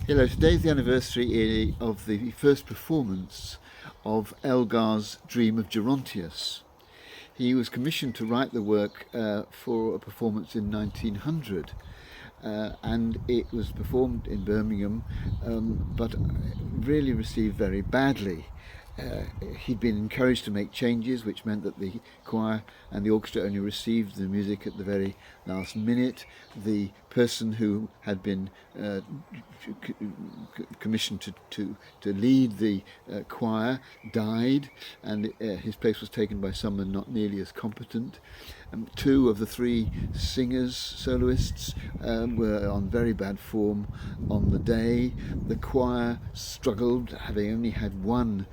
Hello, today's the anniversary of the first performance of Elgar's Dream of Gerontius. He was commissioned to write the work for a performance in 1900, and it was performed in Birmingham, but really received very badly. He'd been encouraged to make changes, which meant that the choir and the orchestra only received the music at the very last minute. The person who had been commissioned to lead the choir died, and his place was taken by someone not nearly as competent. Two of the three singers, soloists, were on very bad form on the day. The choir struggled, having only had one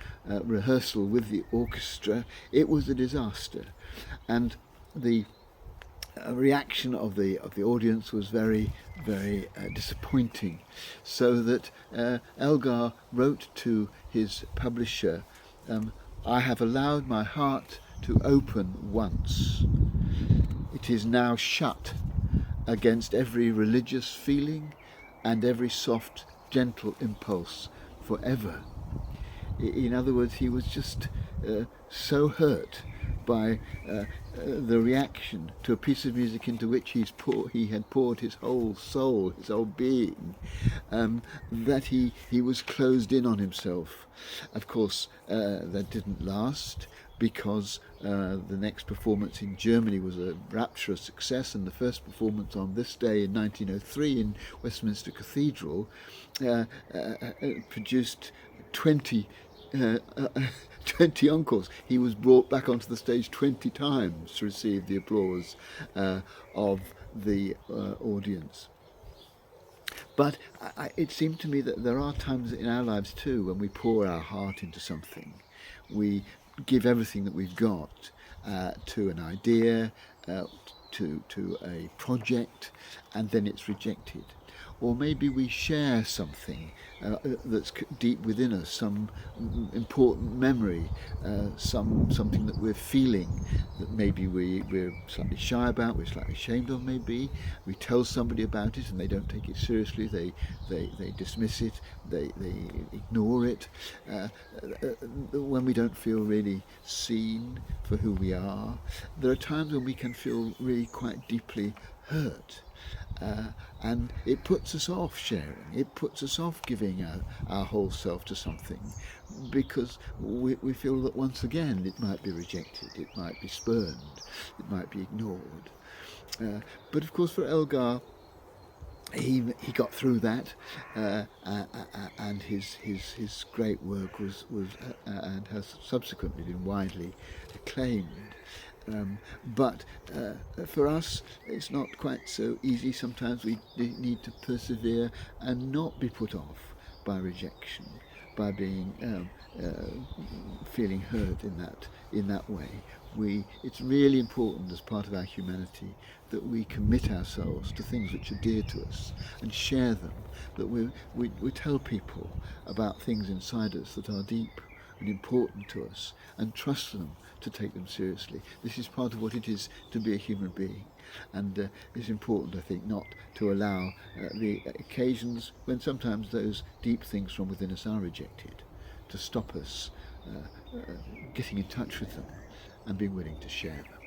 rehearsal with the orchestra. It was a disaster, and the reaction of the audience was very disappointing, so that Elgar wrote to his publisher, "I have allowed my heart to open once. It is now shut against every religious feeling and every soft, gentle impulse forever." In other words, he was just so hurt by the reaction to a piece of music into which he had poured his whole soul, his whole being, that he was closed in on himself. Of course, that didn't last, because the next performance in Germany was a rapturous success, and the first performance on this day in 1903 in Westminster Cathedral produced 20 encores. He was brought back onto the stage 20 times to receive the applause of the audience. But it seemed to me that there are times in our lives too when we pour our heart into something. We give everything that we've got to an idea, to a project, and then it's rejected. Or maybe we share something that's deep within us, some important memory, something that we're feeling that maybe we're slightly shy about, we're slightly ashamed of maybe. We tell somebody about it and they don't take it seriously, they dismiss it, they ignore it. When we don't feel really seen for who we are, there are times when we can feel really quite deeply hurt. And it puts us off sharing, it puts us off giving our whole self to something, because we feel that once again it might be rejected, it might be spurned, it might be ignored. But of course for Elgar, he got through that, and his great work was and has subsequently been widely acclaimed. But for us, it's not quite so easy. Sometimes we need to persevere and not be put off by rejection, by being feeling hurt in that way. It's really important as part of our humanity that we commit ourselves to things which are dear to us and share them, that we tell people about things inside us that are deep and important to us, and trust them to take them seriously. This is part of what it is to be a human being, and it's important, I think, not to allow the occasions when sometimes those deep things from within us are rejected to stop us getting in touch with them and being willing to share them.